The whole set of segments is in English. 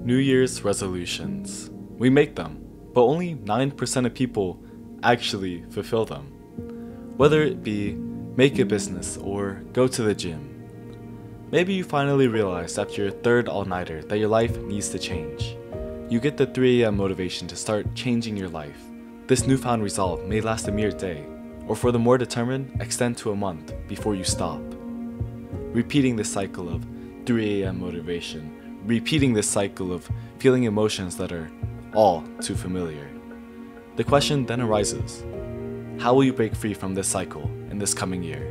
New Year's resolutions. We make them, but only 9% of people actually fulfill them. Whether it be make a business or go to the gym. Maybe you finally realized after your third all-nighter that your life needs to change. You get the 3 a.m. motivation to start changing your life. This newfound resolve may last a mere day, or for the more determined, extend to a month before you stop. Repeating this cycle of 3 a.m. motivation, repeating this cycle of feeling emotions that are all too familiar. The question then arises, how will you break free from this cycle in this coming year?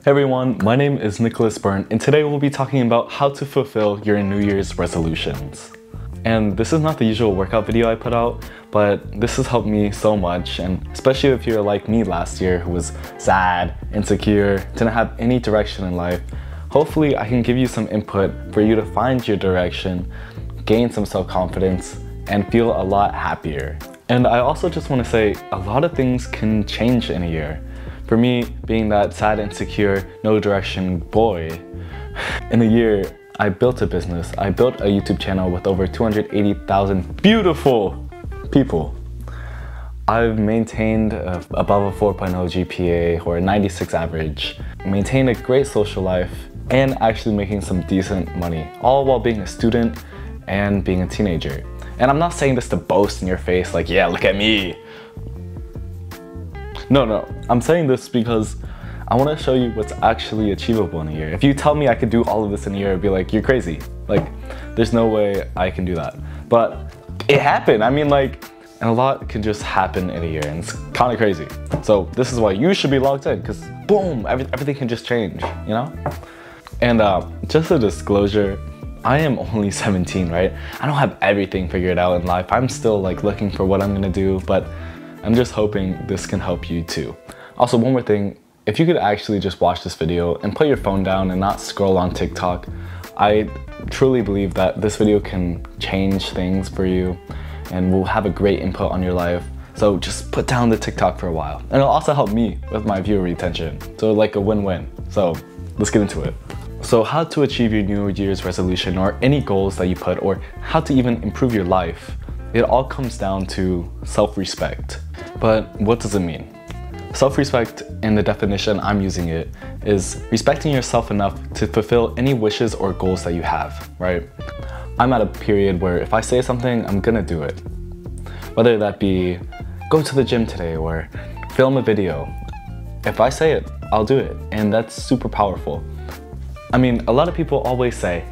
Hey everyone, my name is Nicholas Byrne, and today we'll be talking about how to fulfill your New Year's resolutions. And this is not the usual workout video I put out, but this has helped me so much, and especially if you're like me last year who was sad, insecure, didn't have any direction in life. Hopefully I can give you some input for you to find your direction, gain some self-confidence, and feel a lot happier. And I also just want to say a lot of things can change in a year. For me, being that sad, insecure, no direction boy, in a year, I built a business. I built a YouTube channel with over 280,000 beautiful people. I've maintained above a 4.0 GPA or a 96 average, maintained a great social life, and actually making some decent money, all while being a student and being a teenager. And I'm not saying this to boast in your face like, yeah, look at me. No, I'm saying this because I want to show you what's actually achievable in a year. If you tell me I could do all of this in a year, I'd be like, you're crazy. Like, there's no way I can do that. But it happened. I mean, like, and a lot can just happen in a year, and it's kind of crazy. So this is why you should be logged in, because boom, everything can just change, you know? And just a disclosure, I am only 17, right? I don't have everything figured out in life. I'm still like looking for what I'm gonna do, but I'm just hoping this can help you too. Also, one more thing, if you could actually just watch this video and put your phone down and not scroll on TikTok, I truly believe that this video can change things for you and will have a great input on your life. So just put down the TikTok for a while. And it'll also help me with my viewer retention. So like a win-win. So let's get into it. So how to achieve your New Year's resolution or any goals that you put, or how to even improve your life, it all comes down to self-respect. But what does it mean? Self-respect, in the definition I'm using it, is respecting yourself enough to fulfill any wishes or goals that you have, right? I'm at a period where if I say something, I'm gonna do it. Whether that be go to the gym today or film a video. If I say it, I'll do it, and that's super powerful. I mean, a lot of people always say,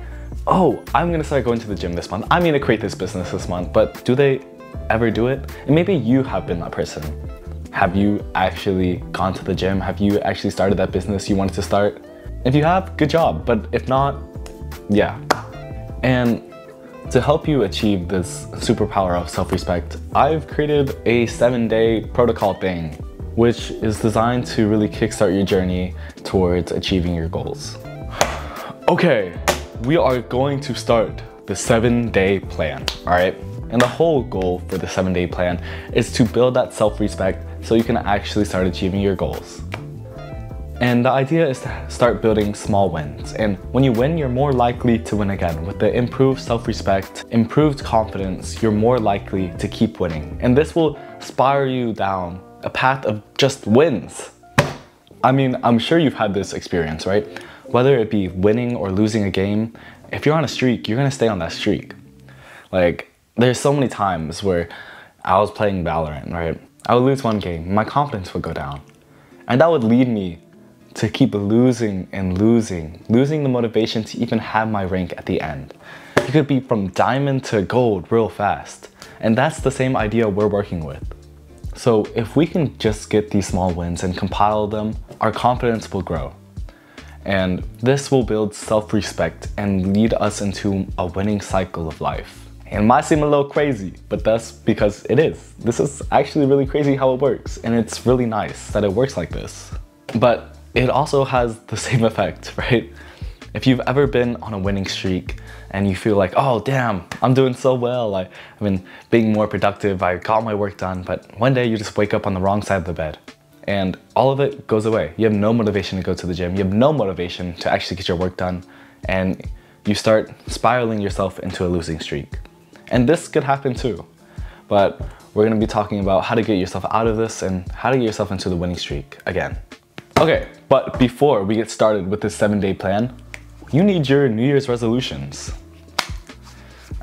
oh, I'm gonna start going to the gym this month. I'm gonna create this business this month, but do they ever do it? And maybe you have been that person. Have you actually gone to the gym? Have you actually started that business you wanted to start? If you have, good job. But if not, yeah. And to help you achieve this superpower of self-respect, I've created a 7-day protocol thing, which is designed to really kickstart your journey towards achieving your goals. Okay, we are going to start the 7-day plan, all right? And the whole goal for the 7-day plan is to build that self-respect so you can actually start achieving your goals. And the idea is to start building small wins. And when you win, you're more likely to win again. With the improved self-respect, improved confidence, you're more likely to keep winning. And this will spiral you down a path of just wins. I mean, I'm sure you've had this experience, right? Whether it be winning or losing a game, if you're on a streak, you're gonna stay on that streak. Like, there's so many times where I was playing Valorant, right? I would lose one game, my confidence would go down. And that would lead me to keep losing and losing the motivation to even have my rank at the end. You could be from diamond to gold real fast. And that's the same idea we're working with. So if we can just get these small wins and compile them, our confidence will grow. And this will build self-respect and lead us into a winning cycle of life. It might seem a little crazy, but that's because it is. This is actually really crazy how it works, and it's really nice that it works like this. But it also has the same effect, right? If you've ever been on a winning streak and you feel like, oh damn, I'm doing so well, I've been being more productive, I got my work done, but one day you just wake up on the wrong side of the bed and all of it goes away. You have no motivation to go to the gym. You have no motivation to actually get your work done, and you start spiraling yourself into a losing streak. And this could happen too, but we're gonna be talking about how to get yourself out of this and how to get yourself into the winning streak again. Okay, but before we get started with this 7-day plan, you need your New Year's resolutions.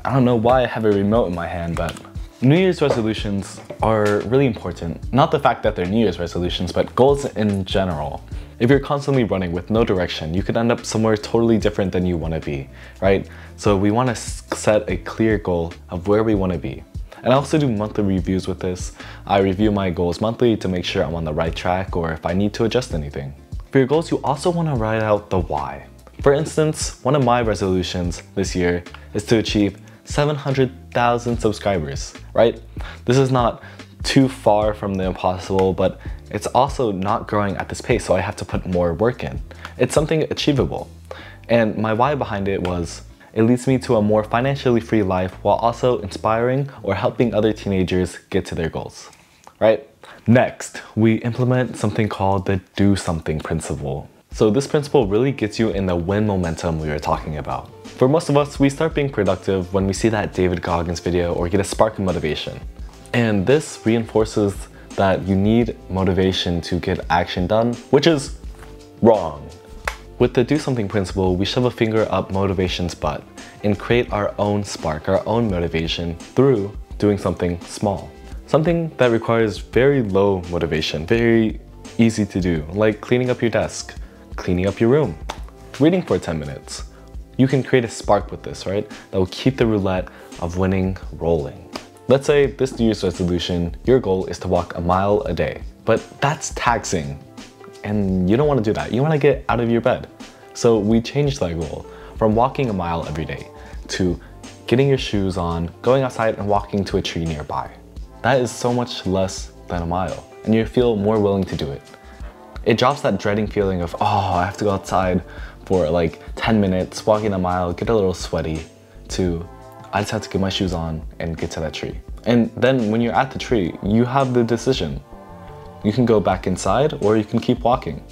I don't know why I have a remote in my hand, but New Year's resolutions are really important. Not the fact that they're New Year's resolutions, but goals in general. If you're constantly running with no direction, you could end up somewhere totally different than you want to be, right? So we want to set a clear goal of where we want to be. And I also do monthly reviews with this. I review my goals monthly to make sure I'm on the right track or if I need to adjust anything. For your goals, you also want to write out the why. For instance, one of my resolutions this year is to achieve 700,000 subscribers, right? This is not too far from the impossible, but it's also not growing at this pace, so I have to put more work in. It's something achievable. And my why behind it was, it leads me to a more financially free life while also inspiring or helping other teenagers get to their goals, right? Next, we implement something called the do something principle. So this principle really gets you in the win momentum we were talking about. For most of us, we start being productive when we see that David Goggins video or get a spark of motivation. And this reinforces that you need motivation to get action done, which is wrong. With the do something principle, we shove a finger up motivation's butt and create our own spark, our own motivation through doing something small. Something that requires very low motivation, very easy to do, like cleaning up your desk, cleaning up your room, reading for 10 minutes. You can create a spark with this, right? That will keep the roulette of winning rolling. Let's say this New Year's resolution, your goal is to walk a mile a day, but that's taxing. And you don't want to do that. You want to get out of your bed. So we changed that goal from walking a mile every day to getting your shoes on, going outside and walking to a tree nearby. That is so much less than a mile, and you feel more willing to do it. It drops that dreading feeling of, oh, I have to go outside for like 10 minutes, walking a mile, get a little sweaty, to I just have to get my shoes on and get to that tree. And then when you're at the tree, you have the decision. You can go back inside or you can keep walking.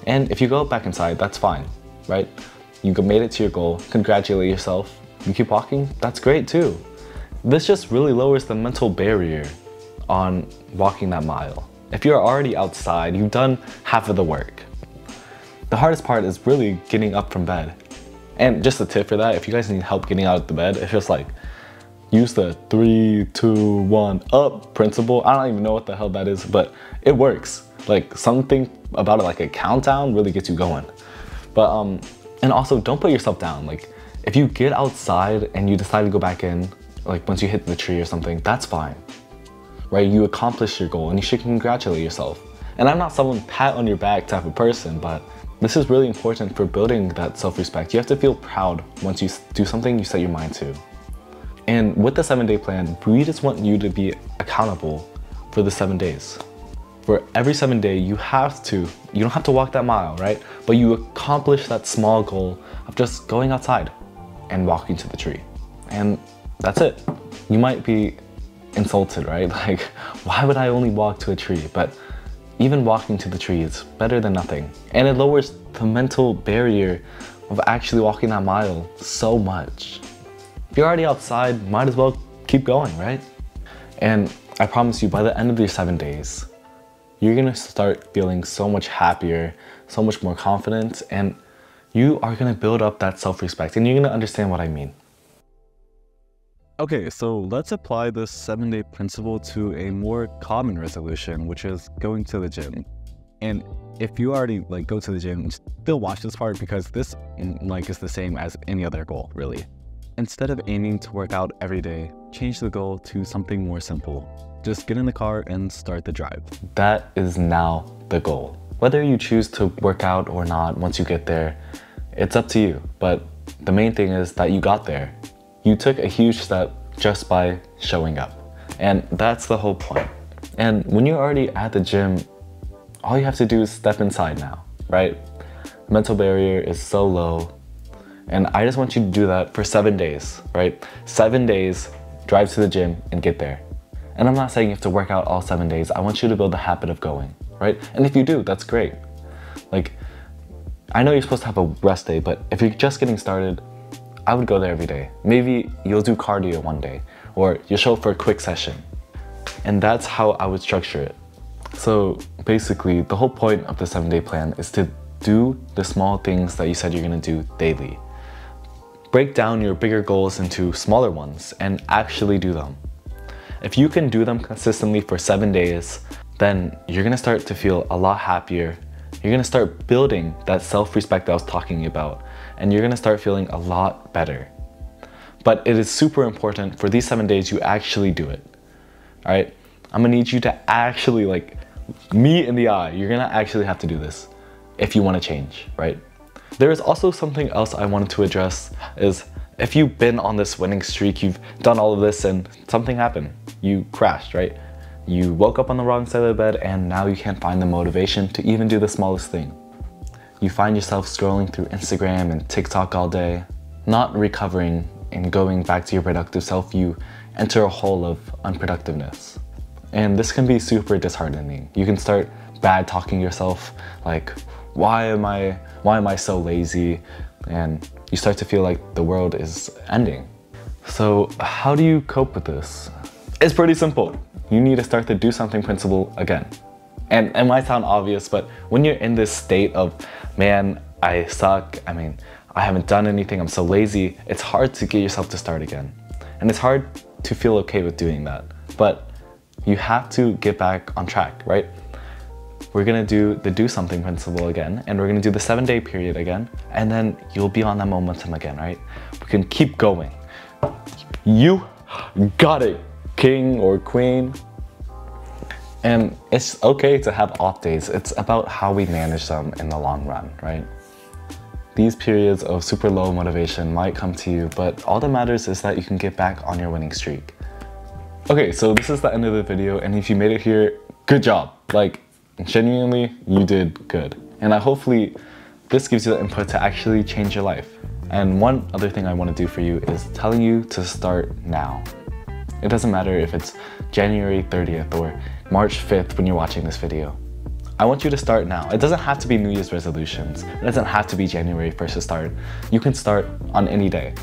And if you go back inside, that's fine, right? You made it to your goal, congratulate yourself. You keep walking, that's great too. This just really lowers the mental barrier on walking that mile. If you're already outside, you've done half of the work. The hardest part is really getting up from bed. And just a tip for that, if you guys need help getting out of the bed, it's just like, use the 3, 2, 1, up principle. I don't even know what the hell that is, but it works. Like something about it, like a countdown really gets you going. But, and also don't put yourself down. Like if you get outside and you decide to go back in, like once you hit the tree or something, that's fine, right? You accomplished your goal and you should congratulate yourself. And I'm not someone pat on your back type of person, but this is really important for building that self-respect. You have to feel proud once you do something you set your mind to. And with the 7-day plan, we just want you to be accountable for the 7 days. For every 7 day, you don't have to walk that mile, right? But you accomplish that small goal of just going outside and walking to the tree. And that's it. You might be insulted, right? Like, why would I only walk to a tree? But even walking to the tree is better than nothing. And it lowers the mental barrier of actually walking that mile so much. If you're already outside, might as well keep going, right? And I promise you, by the end of your 7 days, you're gonna start feeling so much happier, so much more confident, and you are gonna build up that self-respect, and you're gonna understand what I mean. Okay, so let's apply this 7-day principle to a more common resolution, which is going to the gym. And if you already go to the gym, still watch this part because this is the same as any other goal, really. Instead of aiming to work out every day, change the goal to something more simple. Just get in the car and start the drive. That is now the goal. Whether you choose to work out or not once you get there, it's up to you. But the main thing is that you got there. You took a huge step just by showing up. And that's the whole point. And when you're already at the gym, all you have to do is step inside now, right? The mental barrier is so low. And I just want you to do that for 7 days, right? 7 days, drive to the gym and get there. And I'm not saying you have to work out all 7 days. I want you to build the habit of going. right? And if you do, that's great. Like, I know you're supposed to have a rest day, but if you're just getting started, I would go there every day. Maybe you'll do cardio one day, or you'll show up for a quick session. And that's how I would structure it. So basically, the whole point of the 7-day plan is to do the small things that you said you're gonna do daily. Break down your bigger goals into smaller ones and actually do them. If you can do them consistently for 7 days, then you're gonna start to feel a lot happier. You're gonna start building that self-respect I was talking about, and you're gonna start feeling a lot better. But it is super important for these 7 days you actually do it. All right, I'm gonna need you to actually, like, me in the eye. You're gonna actually have to do this if you wanna change, right? There is also something else I wanted to address is if you've been on this winning streak, you've done all of this and something happened. You crashed, right? You woke up on the wrong side of the bed and now you can't find the motivation to even do the smallest thing. You find yourself scrolling through Instagram and TikTok all day, not recovering and going back to your productive self. You enter a hole of unproductiveness. And this can be super disheartening. You can start bad talking yourself, like, why am I so lazy? And you start to feel like the world is ending. So how do you cope with this? It's pretty simple. You need to start the do something principle again. And it might sound obvious, but when you're in this state of, man, I suck, I haven't done anything, I'm so lazy, it's hard to get yourself to start again. And it's hard to feel okay with doing that. But you have to get back on track, right? We're gonna do the do something principle again, and we're gonna do the 7-day period again, and then you'll be on that momentum again, right? We can keep going. You got it, king or queen. And it's okay to have off days. It's about how we manage them in the long run, right? These periods of super low motivation might come to you, but all that matters is that you can get back on your winning streak. Okay, so this is the end of the video, and if you made it here, good job. Like, genuinely, you did good. And hopefully this gives you the input to actually change your life. And one other thing I want to do for you is telling you to start now. It doesn't matter if it's January 30th or March 5th when you're watching this video. I want you to start now. It doesn't have to be New Year's resolutions. It doesn't have to be January 1st to start. You can start on any day.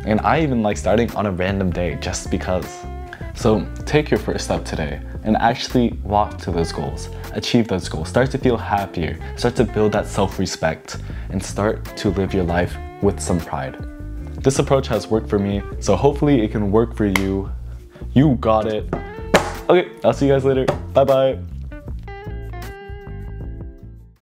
And I even like starting on a random day just because. So take your first step today and actually walk to those goals, achieve those goals, start to feel happier, start to build that self-respect, and start to live your life with some pride. This approach has worked for me, so hopefully it can work for you. You got it. Okay, I'll see you guys later. Bye-bye.